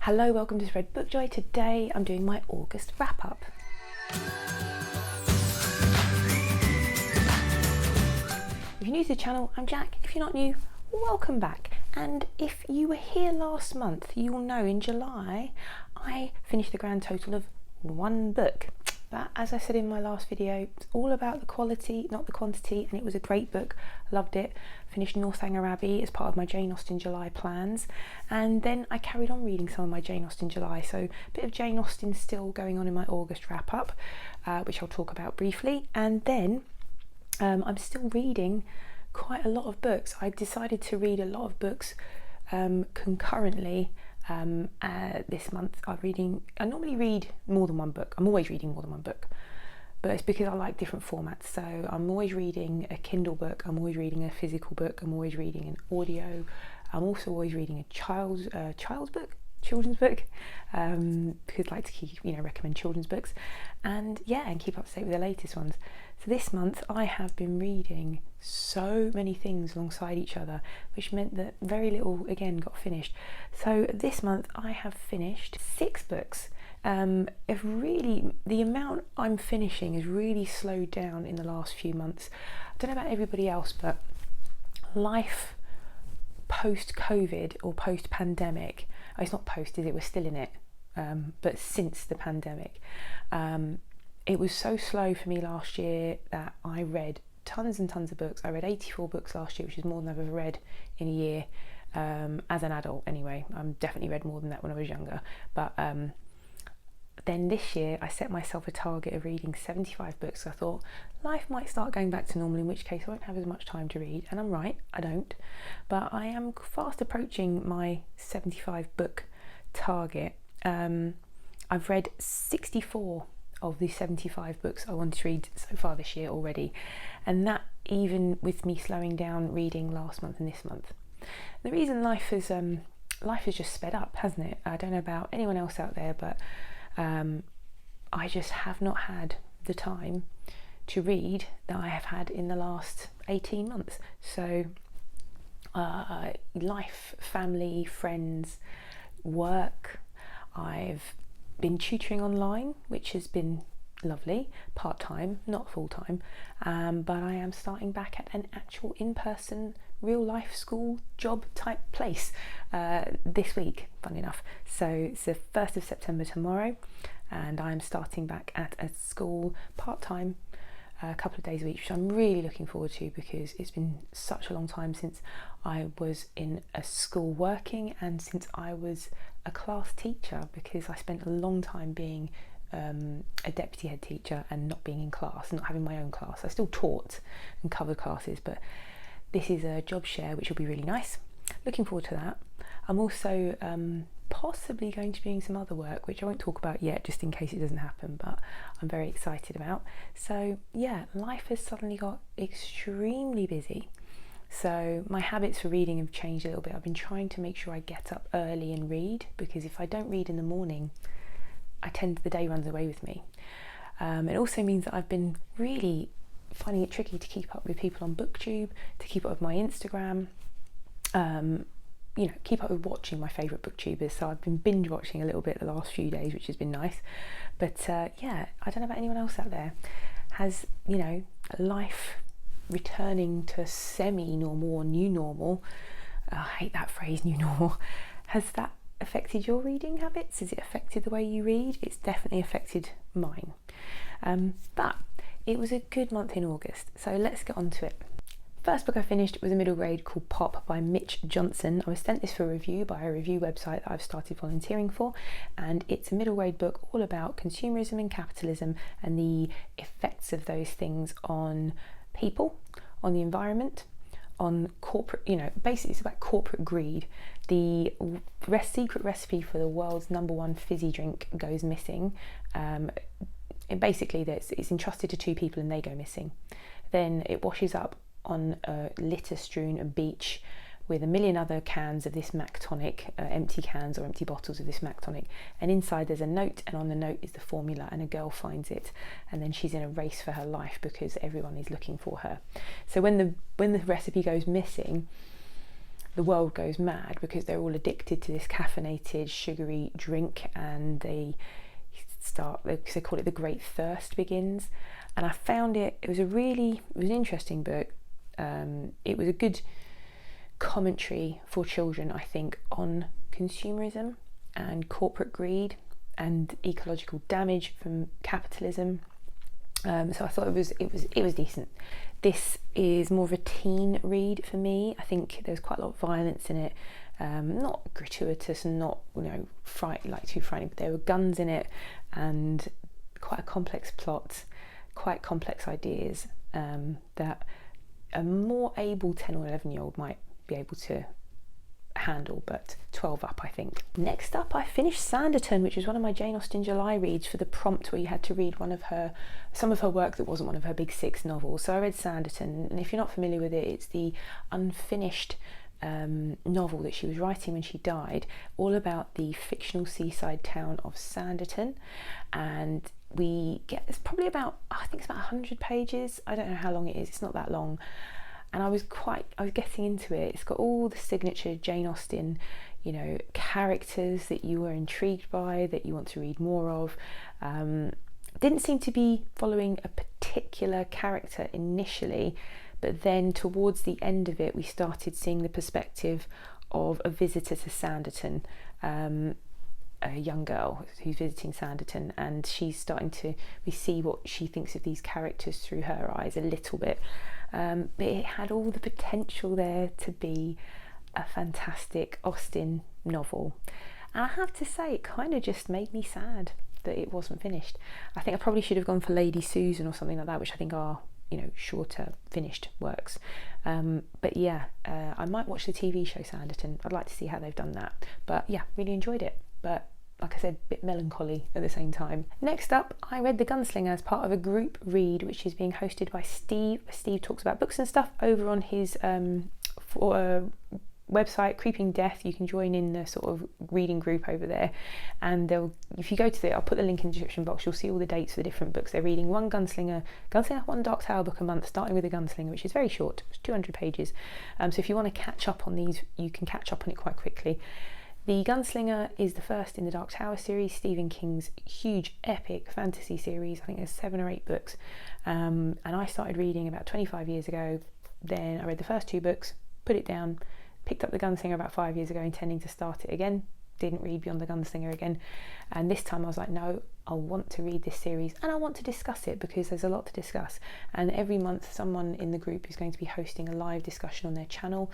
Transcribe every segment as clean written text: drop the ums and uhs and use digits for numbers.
Hello, welcome to Spread Book Joy. Today I'm doing my August wrap up. If you're new to the channel, I'm Jack. If you're not new, welcome back. And if you were here last month, you will know in July I finished the grand total of one book. But as I said in my last video, it's all about the quality, not the quantity, and it was a great book. I loved it. Finished Northanger Abbey as part of my Jane Austen July plans, and then I carried on reading some of my Jane Austen July, so a bit of Jane Austen still going on in my August wrap up, which I'll talk about briefly. And then I'm still reading quite a lot of books. I decided to read a lot of books concurrently. This month I normally read more than one book. I'm always reading more than one book, but it's because I like different formats. So I'm always reading a Kindle book, I'm always reading a physical book, I'm always reading an audio, I'm also always reading a children's book, because I like to keep, recommend children's books and keep up to date with the latest ones. So this month I have been reading so many things alongside each other, which meant that very little again got finished. So this month I have finished 6 books. The amount I'm finishing has really slowed down in the last few months. I don't know about everybody else, but life post-COVID or post-pandemic, it's not post, is it? We're still in it, but since the pandemic, it was so slow for me last year that I read tons and tons of books. I read 84 books last year, which is more than I've ever read in a year, as an adult anyway. I'm definitely read more than that when I was younger, but then this year I set myself a target of reading 75 books. I thought life might start going back to normal, in which case I won't have as much time to read, and I'm right, I don't, but I am fast approaching my 75 book target. I've read 64 of the 75 books I wanted to read so far this year already, and that even with me slowing down reading last month and this month. The reason life has just sped up, hasn't it? I don't know about anyone else out there, but I just have not had the time to read that I have had in the last 18 months. So life, family, friends, work. I've been tutoring online, which has been lovely, part-time, not full-time, but I am starting back at an actual in-person real life school job type place this week, funny enough. So it's the 1st of September tomorrow, and I'm starting back at a school part-time, a couple of days a week, which I'm really looking forward to, because it's been such a long time since I was in a school working and since I was a class teacher, because I spent a long time being a deputy head teacher and not being in class, not having my own class. I still taught and covered classes, but this is a job share, which will be really nice. Looking forward to that. I'm also possibly going to be doing some other work, which I won't talk about yet, just in case it doesn't happen, but I'm very excited about. So yeah, life has suddenly got extremely busy. So my habits for reading have changed a little bit. I've been trying to make sure I get up early and read, because if I don't read in the morning, the day runs away with me. It also means that I've been really finding it tricky to keep up with people on BookTube, to keep up with my Instagram, keep up with watching my favourite booktubers. So I've been binge watching a little bit the last few days, which has been nice. But I don't know about anyone else out there. Has life returning to semi-normal or new normal, I hate that phrase, new normal, has that affected your reading habits? Has it affected the way you read? It's definitely affected mine. But it was a good month in August, so let's get on to it. First book I finished was a middle grade called Pop by Mitch Johnson. I was sent this for review by a review website that I've started volunteering for, and it's a middle grade book all about consumerism and capitalism and the effects of those things on people, on the environment, on corporate, basically it's about corporate greed. The secret recipe for the world's #1 fizzy drink goes missing. Basically it's entrusted to 2 people and they go missing. Then it washes up on a litter-strewn beach with a million other cans of this Mac tonic, empty cans or empty bottles of this Mac tonic, and inside there's a note, and on the note is the formula, and a girl finds it, and then she's in a race for her life because everyone is looking for her. So when the recipe goes missing, the world goes mad because they're all addicted to this caffeinated, sugary drink, and they call it the Great Thirst begins. And I found it was an interesting book. It was a good commentary for children, I think, on consumerism and corporate greed and ecological damage from capitalism. So I thought it was decent. This is more of a teen read for me. I think there's quite a lot of violence in it, not gratuitous and not too frightening, but there were guns in it and quite a complex plot, quite complex ideas that a more able 10 or 11-year-old might be able to handle, but 12 up, I think. Next up, I finished Sanditon, which is one of my Jane Austen July reads for the prompt where you had to read some of her work that wasn't one of her big 6 novels. So I read Sanditon, and if you're not familiar with it, it's the unfinished novel that she was writing when she died, all about the fictional seaside town of Sanditon. And it's probably about, I think it's about 100 pages. I don't know how long it is, it's not that long. And I was getting into it. It's got all the signature Jane Austen, characters that you were intrigued by, that you want to read more of. Didn't seem to be following a particular character initially, but then towards the end of it, we started seeing the perspective of a visitor to Sanditon, a young girl who's visiting Sanditon, and we see what she thinks of these characters through her eyes a little bit. But it had all the potential there to be a fantastic Austen novel. And I have to say, it kind of just made me sad that it wasn't finished. I think I probably should have gone for Lady Susan or something like that, which I think are shorter finished works. But yeah, I might watch the TV show Sanditon. I'd like to see how they've done that. But yeah, really enjoyed it. But like I said, a bit melancholy at the same time. Next up, I read The Gunslinger as part of a group read, which is being hosted by Steve. Steve talks about books and stuff over on his website, Creeping Death. You can join in the sort of reading group over there, and if you go to I'll put the link in the description box, you'll see all the dates for the different books. They're reading one one Dark Tower book a month, starting with The Gunslinger, which is very short. It's 200 pages. So if you want to catch up on these, you can catch up on it quite quickly. The Gunslinger is the first in the Dark Tower series, Stephen King's huge epic fantasy series. I think there's 7 or 8 books, and I started reading about 25 years ago. Then I read the first 2 books, put it down, picked up The Gunslinger about 5 years ago, intending to start it again. Didn't read beyond The Gunslinger again, and this time I was like, no, I want to read this series and I want to discuss it because there's a lot to discuss. And every month someone in the group is going to be hosting a live discussion on their channel,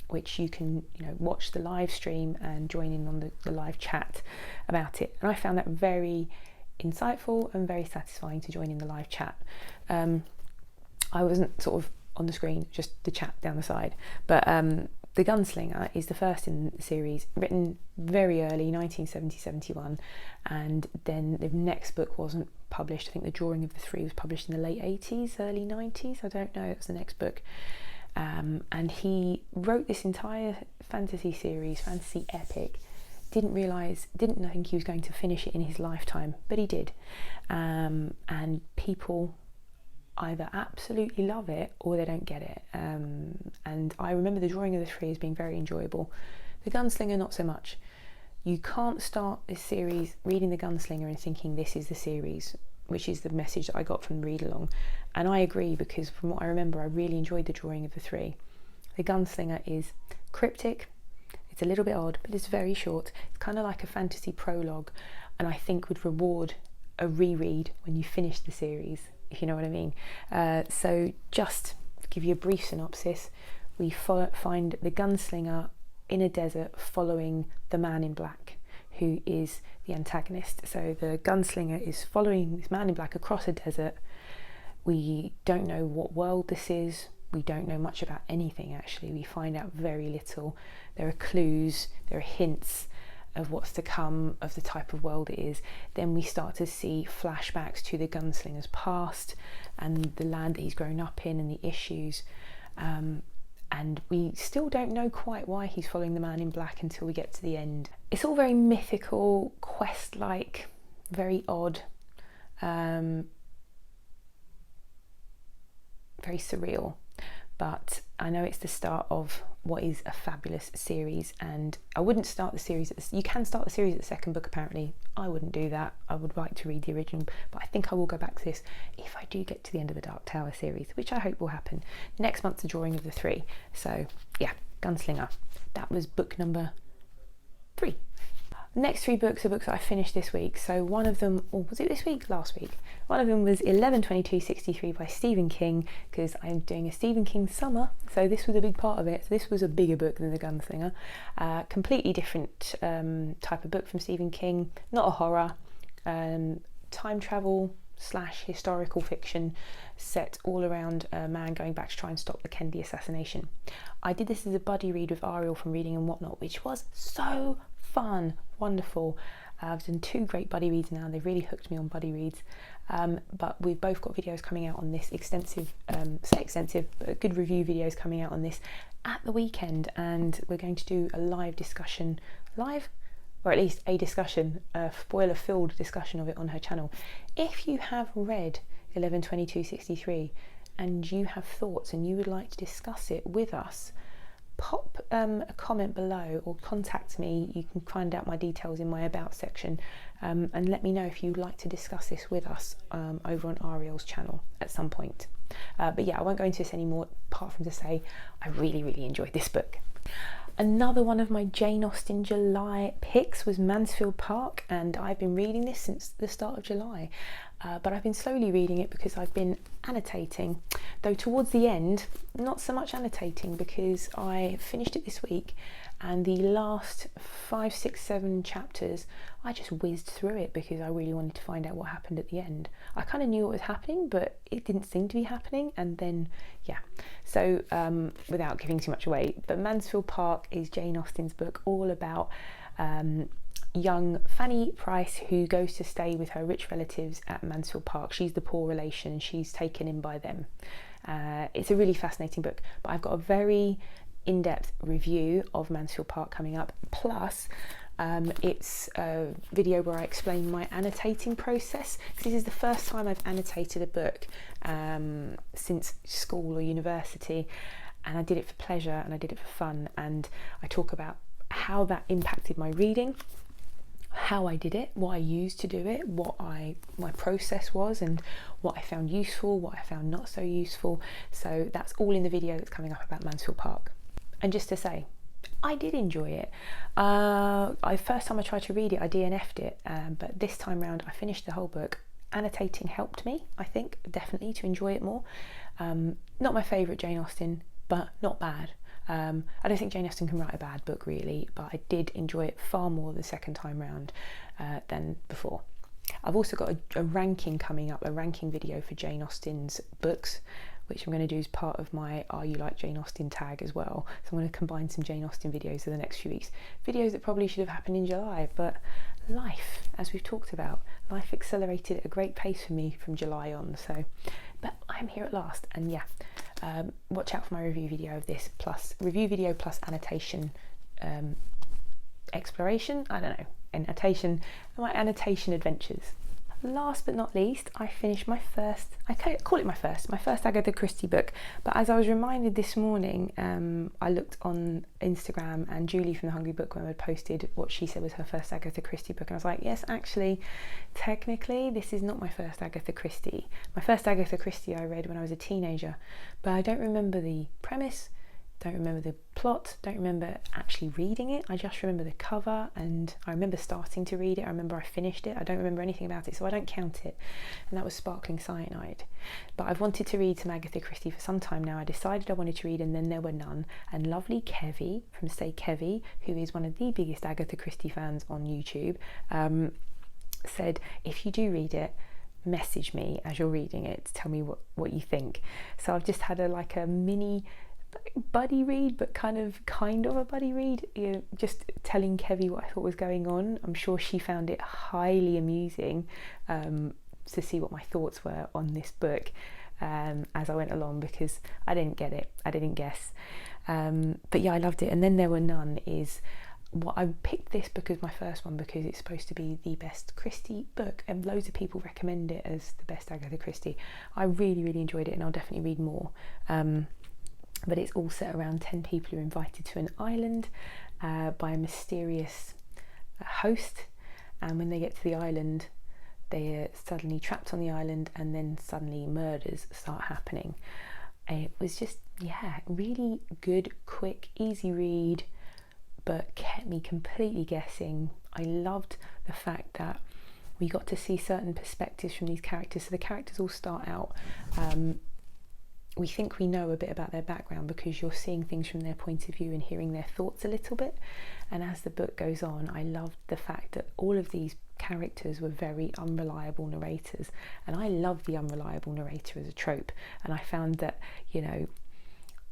which you can watch the live stream and join in on the live chat about it. And I found that very insightful and very satisfying to join in the live chat. I wasn't sort of on the screen, just the chat down the side. But The Gunslinger is the first in the series, written very early, 1970-71, and then the next book wasn't published. I think The Drawing of the Three was published in the late 80s, early 90s. I don't know, it was the next book. And he wrote this entire fantasy series, fantasy epic. Didn't think he was going to finish it in his lifetime, but he did. And people either absolutely love it or they don't get it. And I remember The Drawing of the Three as being very enjoyable. The Gunslinger, not so much. You can't start this series reading The Gunslinger and thinking this is the series, which is the message that I got from the read along. And I agree, because from what I remember, I really enjoyed The Drawing of the Three. The Gunslinger is cryptic, it's a little bit odd, but it's very short. It's kind of like a fantasy prologue, and I think would reward a reread when you finish the series, if you know what I mean. So just to give you a brief synopsis, we find the Gunslinger in a desert following the Man in Black, who is the antagonist. So the Gunslinger is following this Man in Black across a desert. We don't know what world this is. We don't know much about anything, actually. We find out very little. There are clues, there are hints of what's to come, of the type of world it is. Then we start to see flashbacks to the Gunslinger's past and the land that he's grown up in and the issues. And we still don't know quite why he's following the Man in Black until we get to the end. It's all very mythical, quest-like, very odd, very surreal. But I know it's the start of what is a fabulous series. And I wouldn't start the series you can start the series at the second book apparently. I wouldn't do that. I would like to read the original, but I think I will go back to this if I do get to the end of the Dark Tower series, which I hope will happen. Next month's the drawing of the 3. So yeah, Gunslinger. That was book number 3. Next 3 books are books that I finished this week. So one of them, or was it this week? Last week. One of them was 11/22/63 by Stephen King, because I'm doing a Stephen King summer, so this was a big part of it. So this was a bigger book than The Gunslinger. Completely different type of book from Stephen King. Not a horror. Time travel / historical fiction set all around a man going back to try and stop the Kennedy assassination. I did this as a buddy read with Ariel from Reading and Whatnot, which was so fun, wonderful. I've done 2 great buddy reads now. They've really hooked me on buddy reads. But we've both got videos coming out on this, extensive, but good review videos coming out on this at the weekend, and we're going to do a live discussion, or at least a discussion, a spoiler-filled discussion of it on her channel. If you have read 11/22/63 and you have thoughts and you would like to discuss it with us, pop a comment below or contact me. You can find out my details in my About section, and let me know if you'd like to discuss this with us over on Ariel's channel at some point. But yeah, I won't go into this anymore, apart from to say I really enjoyed this book. Another one of my Jane Austen July picks was Mansfield Park, and I've been reading this since the start of July, but I've been slowly reading it because I've been annotating, though towards the end not so much annotating, because I finished it this week and the last 5, 6, 7 chapters I just whizzed through it because I really wanted to find out what happened at the end. I kind of knew what was happening, but it didn't seem to be happening, and then yeah, so without giving too much away, but Mansfield Park is Jane Austen's book all about young Fanny Price, who goes to stay with her rich relatives at Mansfield Park. She's the poor relation and she's taken in by them. It's a really fascinating book, but I've got a very in-depth review of Mansfield Park coming up, plus it's a video where I explain my annotating process, because this is the first time I've annotated a book since school or university, and I did it for pleasure and I did it for fun, and I talk about how that impacted my reading, how I did it, what I used to do it, what my process was, and what I found useful, what I found not so useful. So that's all in the video that's coming up about Mansfield Park. And just to say, I did enjoy it. First time I tried to read it, I DNF'd it, but this time round I finished the whole book. Annotating helped me, I think, definitely to enjoy it more. Not my favourite Jane Austen, but not bad. I don't think Jane Austen can write a bad book really, but I did enjoy it far more the second time round than before. I've also got a ranking coming up, a ranking video for Jane Austen's books, which I'm going to do as part of my Are You Like Jane Austen tag as well. So I'm going to combine some Jane Austen videos for the next few weeks. Videos that probably should have happened in July, but life, as we've talked about, life accelerated at a great pace for me from July on. So, but I'm here at last, and yeah, watch out for my review video of this, plus review video plus annotation, exploration, I don't know, annotation, my annotation adventures. Last but not least, I finished my first, I can't call it my first Agatha Christie book, but as I was reminded this morning, I looked on Instagram and Julie from The Hungry Bookworm had posted what she said was her first Agatha Christie book, and I was like, yes, actually, technically this is not my first Agatha Christie. My first Agatha Christie I read when I was a teenager, but I don't remember the premise, don't remember the plot, don't remember actually reading it. I just remember the cover, and I remember starting to read it. I remember I finished it. I don't remember anything about it, so I don't count it. And that was Sparkling Cyanide. But I've wanted to read some Agatha Christie for some time now. I decided I wanted to read And Then There Were None, and lovely Kevy from Say Kevy, who is one of the biggest Agatha Christie fans on YouTube, said, if you do read it, message me as you're reading it to tell me what you think. So I've just had a mini buddy read, but kind of a buddy read, just telling Kevy what I thought was going on. I'm sure she found it highly amusing to see what my thoughts were on this book as I went along, because I didn't get it, I didn't guess, but yeah, I loved it. And Then There Were None is what I picked this book as my first one because it's supposed to be the best Christie book, and loads of people recommend it as the best Agatha Christie. I really enjoyed it, and I'll definitely read more. but it's all set around 10 people who are invited to an island by a mysterious host, and when they get to the island they're suddenly trapped on the island, and then suddenly murders start happening. It was just, yeah, really good, quick, easy read, but kept me completely guessing. I loved the fact that we got to see certain perspectives from these characters. So the characters all start out, we think we know a bit about their background because you're seeing things from their point of view and hearing their thoughts a little bit. And as the book goes on, I loved the fact that all of these characters were very unreliable narrators, and I love the unreliable narrator as a trope. And I found that, you know,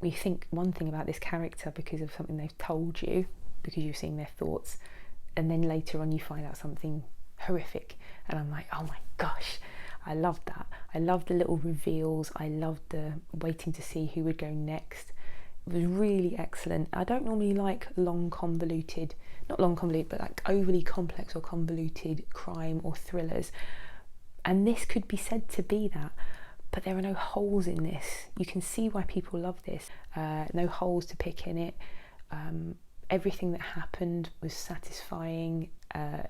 we think one thing about this character because of something they've told you, because you've seen their thoughts, and then later on you find out something horrific, and I'm like, oh my gosh, I loved that. I loved the little reveals. I loved the waiting to see who would go next. It was really excellent. I don't normally like not long convoluted, but like overly complex or convoluted crime or thrillers. And this could be said to be that, but there are no holes in this. You can see why people love this. No holes to pick in it. Everything that happened was satisfying. The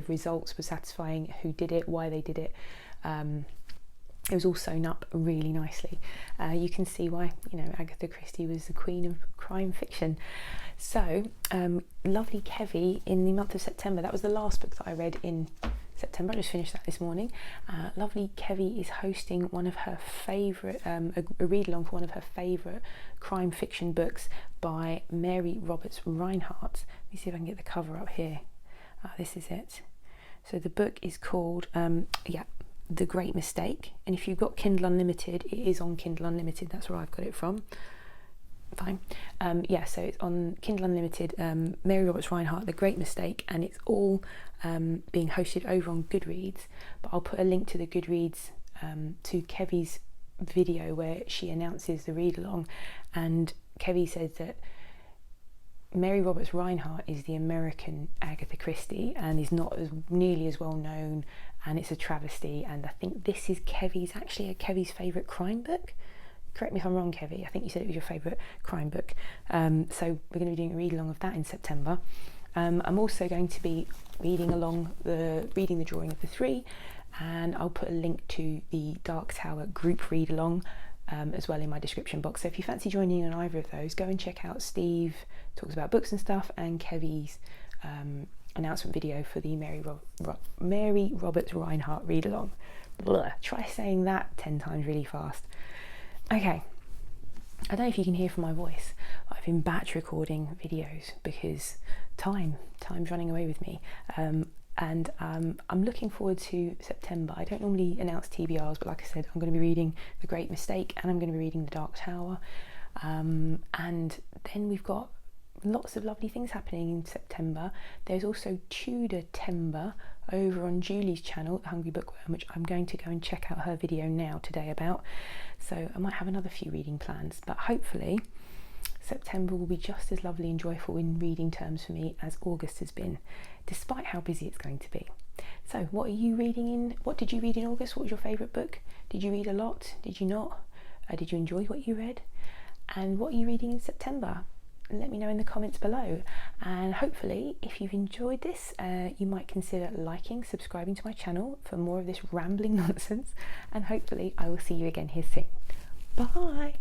results were satisfying. Who did it, why they did it. It was all sewn up really nicely. You can see why, you know, Agatha Christie was the queen of crime fiction. So, lovely Kevy in the month of September. That was the last book that I read in September. I just finished that this morning. Lovely Kevy is hosting one of her favourite, a read-along for one of her favourite crime fiction books by Mary Roberts Reinhardt. Let me see if I can get the cover up here. This is it. So the book is called, The Great Mistake, and if you've got Kindle Unlimited, it is on Kindle Unlimited. That's where I've got it from. Fine. So it's on Kindle Unlimited, Mary Roberts Reinhardt, The Great Mistake, and it's all being hosted over on Goodreads. But I'll put a link to the Goodreads, to Kevy's video where she announces the read-along, and Kevy says that Mary Roberts Reinhardt is the American Agatha Christie and is not as nearly as well known, and it's a travesty. And I think this is Kevy's favourite crime book. Correct me if I'm wrong, Kevy. I think you said it was your favourite crime book. So we're going to be doing a read along of that in September. I'm also going to be reading the Drawing of the Three, and I'll put a link to the Dark Tower group read along as well in my description box. So if you fancy joining on either of those, go and check out Steve Talks About Books and Stuff and Kevy's announcement video for the Mary Roberts Reinhardt read along. Try saying that 10 times really fast. Okay, I don't know if you can hear from my voice, but I've been batch recording videos because time's running away with me. And I'm looking forward to September. I don't normally announce TBRs, but like I said, I'm going to be reading The Great Mistake and I'm going to be reading The Dark Tower. And then we've got lots of lovely things happening in September. There's also Tudor-tember over on Julie's channel, The Hungry Bookworm, which I'm going to go and check out her video now today about. So I might have another few reading plans, but hopefully September will be just as lovely and joyful in reading terms for me as August has been, despite how busy it's going to be. So what are you reading in? What did you read in August? What was your favourite book? Did you read a lot? Did you not? Did you enjoy what you read? And what are you reading in September? Let me know in the comments below. And hopefully, if you've enjoyed this, you might consider liking, subscribing to my channel for more of this rambling nonsense. And hopefully I will see you again here soon. Bye!